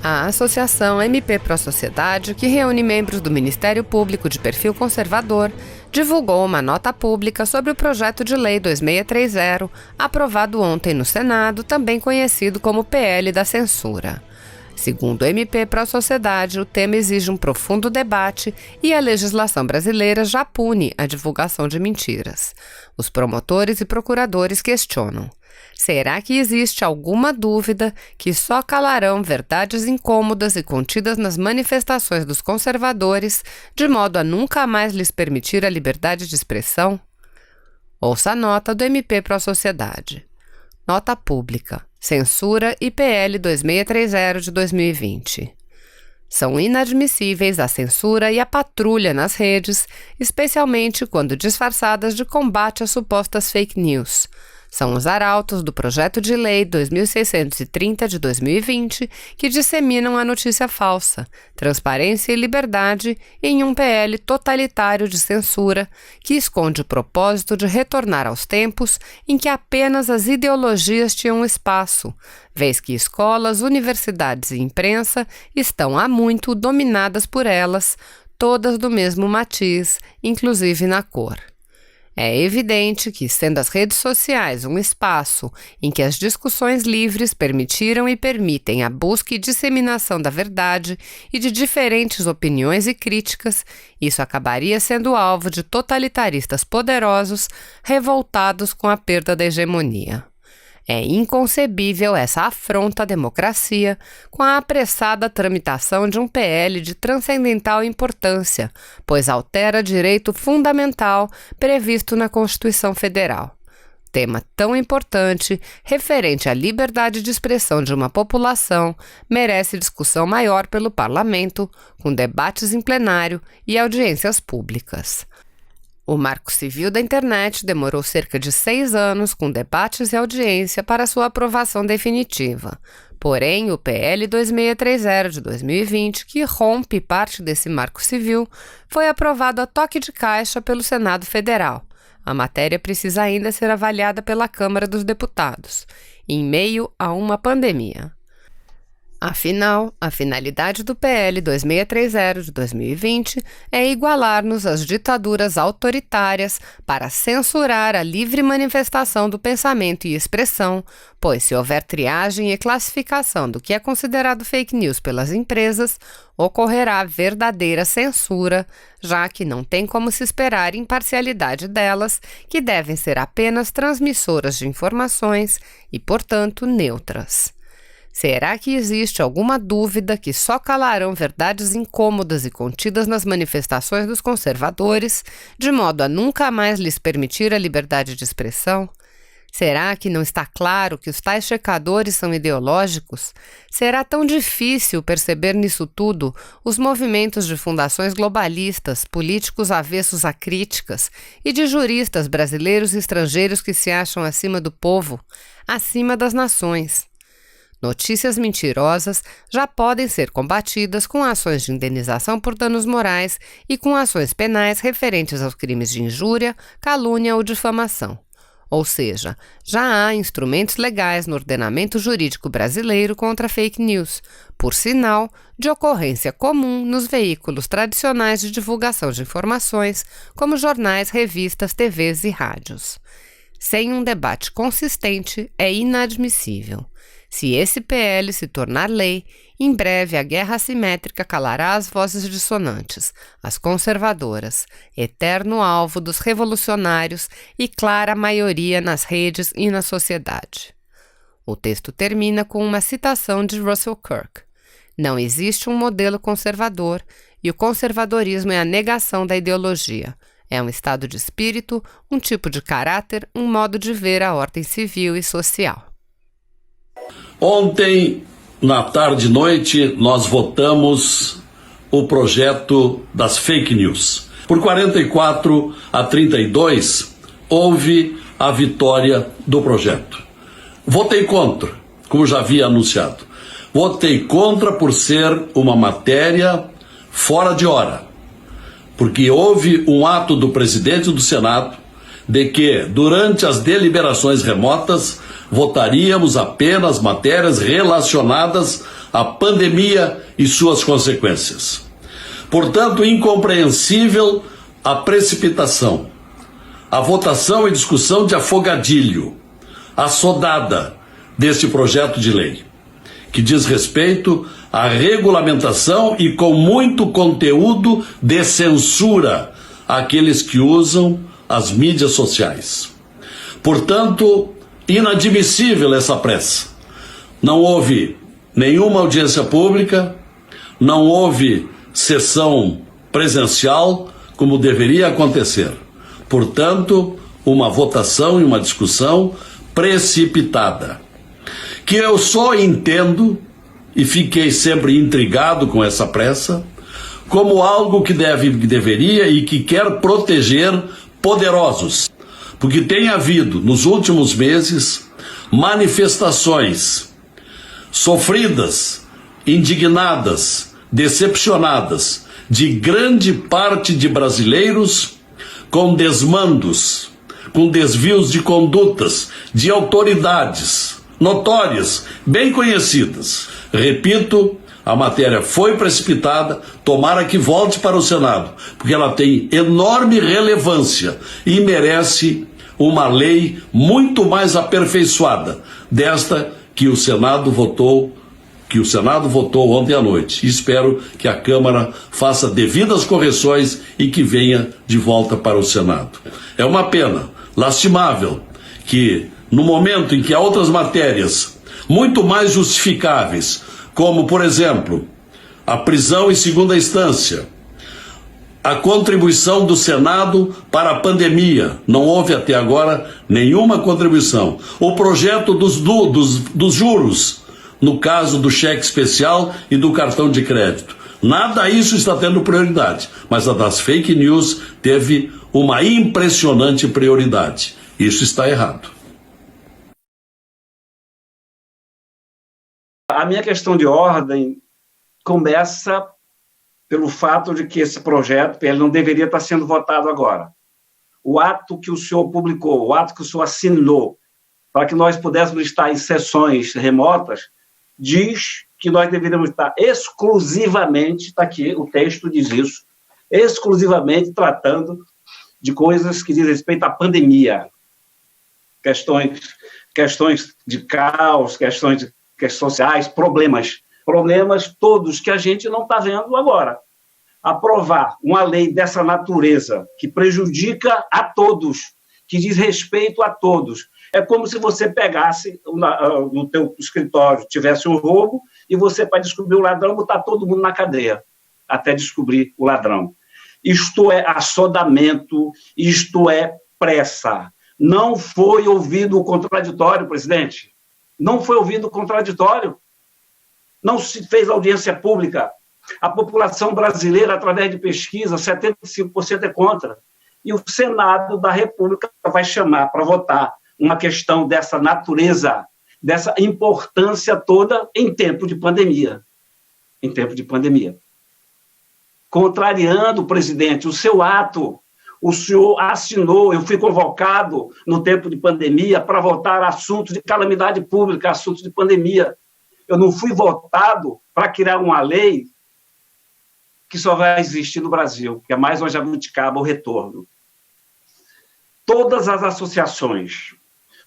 A Associação MP Pro Sociedade, que reúne membros do Ministério Público de perfil conservador, divulgou uma nota pública sobre o projeto de lei 2630, aprovado ontem no Senado, também conhecido como PL da Censura. Segundo o MP Pro Sociedade, o tema exige um profundo debate e a legislação brasileira já pune a divulgação de mentiras. Os promotores e procuradores questionam: será que existe alguma dúvida que só calarão verdades incômodas e contidas nas manifestações dos conservadores, de modo a nunca mais lhes permitir a liberdade de expressão? Ouça a nota do MP Pro Sociedade. Nota pública. Censura e PL 2630 de 2020. São inadmissíveis a censura e a patrulha nas redes, especialmente quando disfarçadas de combate a supostas fake news. São os arautos do Projeto de Lei 2630 de 2020 que disseminam a notícia falsa, transparência e liberdade em um PL totalitário de censura que esconde o propósito de retornar aos tempos em que apenas as ideologias tinham espaço, vez que escolas, universidades e imprensa estão há muito dominadas por elas, todas do mesmo matiz, inclusive na cor. É evidente que, sendo as redes sociais um espaço em que as discussões livres permitiram e permitem a busca e disseminação da verdade e de diferentes opiniões e críticas, isso acabaria sendo alvo de totalitaristas poderosos revoltados com a perda da hegemonia. É inconcebível essa afronta à democracia com a apressada tramitação de um PL de transcendental importância, pois altera direito fundamental previsto na Constituição Federal. Tema tão importante, referente à liberdade de expressão de uma população, merece discussão maior pelo Parlamento, com debates em plenário e audiências públicas. O Marco Civil da Internet demorou cerca de 6 anos com debates e audiência para sua aprovação definitiva. Porém, o PL 2630 de 2020, que rompe parte desse Marco Civil, foi aprovado a toque de caixa pelo Senado Federal. A matéria precisa ainda ser avaliada pela Câmara dos Deputados, em meio a uma pandemia. Afinal, a finalidade do PL 2630 de 2020 é igualar-nos às ditaduras autoritárias para censurar a livre manifestação do pensamento e expressão, pois se houver triagem e classificação do que é considerado fake news pelas empresas, ocorrerá verdadeira censura, já que não tem como se esperar imparcialidade delas, que devem ser apenas transmissoras de informações e, portanto, neutras. Será que existe alguma dúvida que só calarão verdades incômodas e contidas nas manifestações dos conservadores, de modo a nunca mais lhes permitir a liberdade de expressão? Será que não está claro que os tais checadores são ideológicos? Será tão difícil perceber nisso tudo os movimentos de fundações globalistas, políticos avessos a críticas e de juristas brasileiros e estrangeiros que se acham acima do povo, acima das nações? Notícias mentirosas já podem ser combatidas com ações de indenização por danos morais e com ações penais referentes aos crimes de injúria, calúnia ou difamação. Ou seja, já há instrumentos legais no ordenamento jurídico brasileiro contra fake news, por sinal, de ocorrência comum nos veículos tradicionais de divulgação de informações, como jornais, revistas, TVs e rádios. Sem um debate consistente, é inadmissível. Se esse PL se tornar lei, em breve a guerra assimétrica calará as vozes dissonantes, as conservadoras, eterno alvo dos revolucionários e clara maioria nas redes e na sociedade. O texto termina com uma citação de Russell Kirk. Não existe um modelo conservador e o conservadorismo é a negação da ideologia. É um estado de espírito, um tipo de caráter, um modo de ver a ordem civil e social. Ontem, na tarde e noite, nós votamos o projeto das fake news. Por 44 a 32, houve a vitória do projeto. Votei contra, como já havia anunciado. Votei contra por ser uma matéria fora de hora, porque houve um ato do presidente do Senado de que, durante as deliberações remotas, votaríamos apenas matérias relacionadas à pandemia e suas consequências. Portanto, incompreensível a precipitação, a votação e discussão de afogadilho, assodada deste projeto de lei, que diz respeito à regulamentação e com muito conteúdo de censura àqueles que usam as mídias sociais. Portanto, inadmissível essa pressa. Não houve nenhuma audiência pública, não houve sessão presencial, como deveria acontecer. Portanto, uma votação e uma discussão precipitada, que eu só entendo, e fiquei sempre intrigado com essa pressa, como algo que deveria e que quer proteger poderosos, porque tem havido, nos últimos meses, manifestações sofridas, indignadas, decepcionadas, de grande parte de brasileiros com desmandos, com desvios de condutas de autoridades notórias, bem conhecidas. Repito, a matéria foi precipitada, tomara que volte para o Senado, porque ela tem enorme relevância e merece uma lei muito mais aperfeiçoada desta que o Senado votou ontem à noite. Espero que a Câmara faça devidas correções e que venha de volta para o Senado. É uma pena, lastimável, que no momento em que há outras matérias muito mais justificáveis, como, por exemplo, a prisão em segunda instância, a contribuição do Senado para a pandemia, não houve até agora nenhuma contribuição. O projeto dos juros, no caso do cheque especial e do cartão de crédito. Nada disso está tendo prioridade, mas a das fake news teve uma impressionante prioridade. Isso está errado. A minha questão de ordem começa pelo fato de que esse projeto ele não deveria estar sendo votado agora. O ato que o senhor publicou, o ato que o senhor assinou, para que nós pudéssemos estar em sessões remotas, diz que nós deveríamos estar exclusivamente, está aqui, o texto diz isso, exclusivamente tratando de coisas que dizem respeito à pandemia. Questões de caos, questões sociais, problemas todos que a gente não está vendo agora. Aprovar uma lei dessa natureza, que prejudica a todos, que diz respeito a todos, é como se você pegasse no teu escritório, tivesse um roubo, e você, para descobrir o ladrão, botar todo mundo na cadeia, até descobrir o ladrão. Isto é assodamento, isto é pressa. Não foi ouvido o contraditório, presidente. Não foi ouvido o contraditório. Não se fez audiência pública. A população brasileira, através de pesquisa, 75% é contra. E o Senado da República vai chamar para votar uma questão dessa natureza, dessa importância toda em tempo de pandemia. Em tempo de pandemia. Contrariando, presidente, o seu ato. O senhor assinou, eu fui convocado no tempo de pandemia para votar assuntos de calamidade pública, assuntos de pandemia. Eu não fui votado para criar uma lei que só vai existir no Brasil, que é mais uma jabuticaba, o retorno. Todas as associações,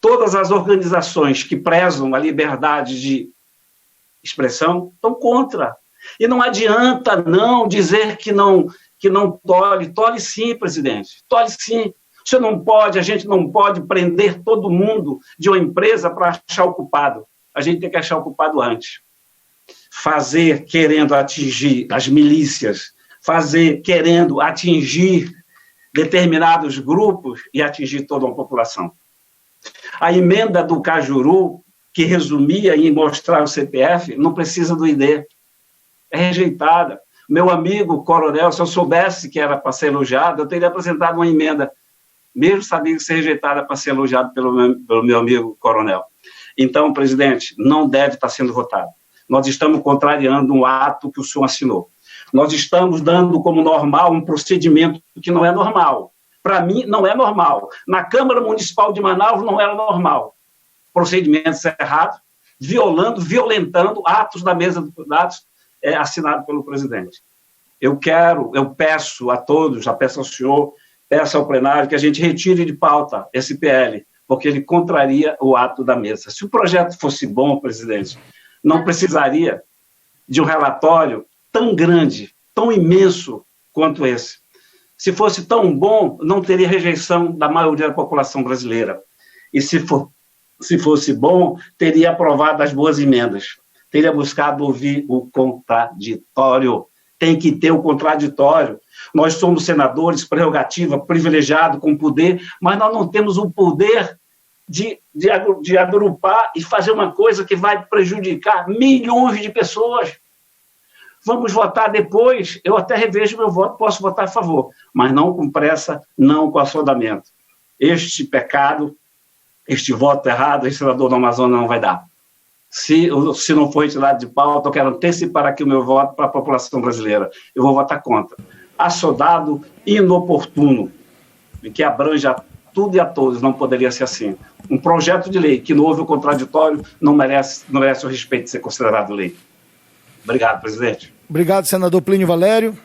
todas as organizações que prezam a liberdade de expressão estão contra. E não adianta não dizer que não tolhe sim, presidente, tolhe sim. Você não pode, a gente não pode prender todo mundo de uma empresa para achar o culpado. A gente tem que achar o culpado antes. Fazer querendo atingir as milícias, fazer querendo atingir determinados grupos e atingir toda uma população. A emenda do Cajuru, que resumia em mostrar o CPF, não precisa do ID. É rejeitada. Meu amigo coronel, se eu soubesse que era para ser elogiado, eu teria apresentado uma emenda, mesmo sabendo ser rejeitada para ser elogiado pelo meu amigo coronel. Então, presidente, não deve estar sendo votado. Nós estamos contrariando um ato que o senhor assinou. Nós estamos dando como normal um procedimento que não é normal. Para mim, não é normal. Na Câmara Municipal de Manaus não era normal. Procedimentos errados, violentando atos da mesa de deputados assinado pelo presidente. Eu peço a todos, já peço ao senhor, peço ao plenário que a gente retire de pauta esse PL, porque ele contraria o ato da mesa. Se o projeto fosse bom, presidente, não precisaria de um relatório tão grande, tão imenso quanto esse. Se fosse tão bom, não teria rejeição da maioria da população brasileira. E se fosse bom, teria aprovado as boas emendas. Teria buscado ouvir o contraditório. Tem que ter o contraditório. Nós somos senadores, prerrogativa, privilegiado, com poder, mas nós não temos o poder de agrupar e fazer uma coisa que vai prejudicar milhões de pessoas. Vamos votar depois, eu até revejo meu voto, posso votar a favor, mas não com pressa, não com assodamento. Este pecado, este voto errado, esse senador do Amazonas não vai dar. Se não for retirado de pauta, eu quero antecipar aqui o meu voto para a população brasileira. Eu vou votar contra. Assodado, inoportuno, e que abranja tudo e a todos, não poderia ser assim. Um projeto de lei que não houve o contraditório não merece o respeito de ser considerado lei. Obrigado, presidente. Obrigado, senador Plínio Valério.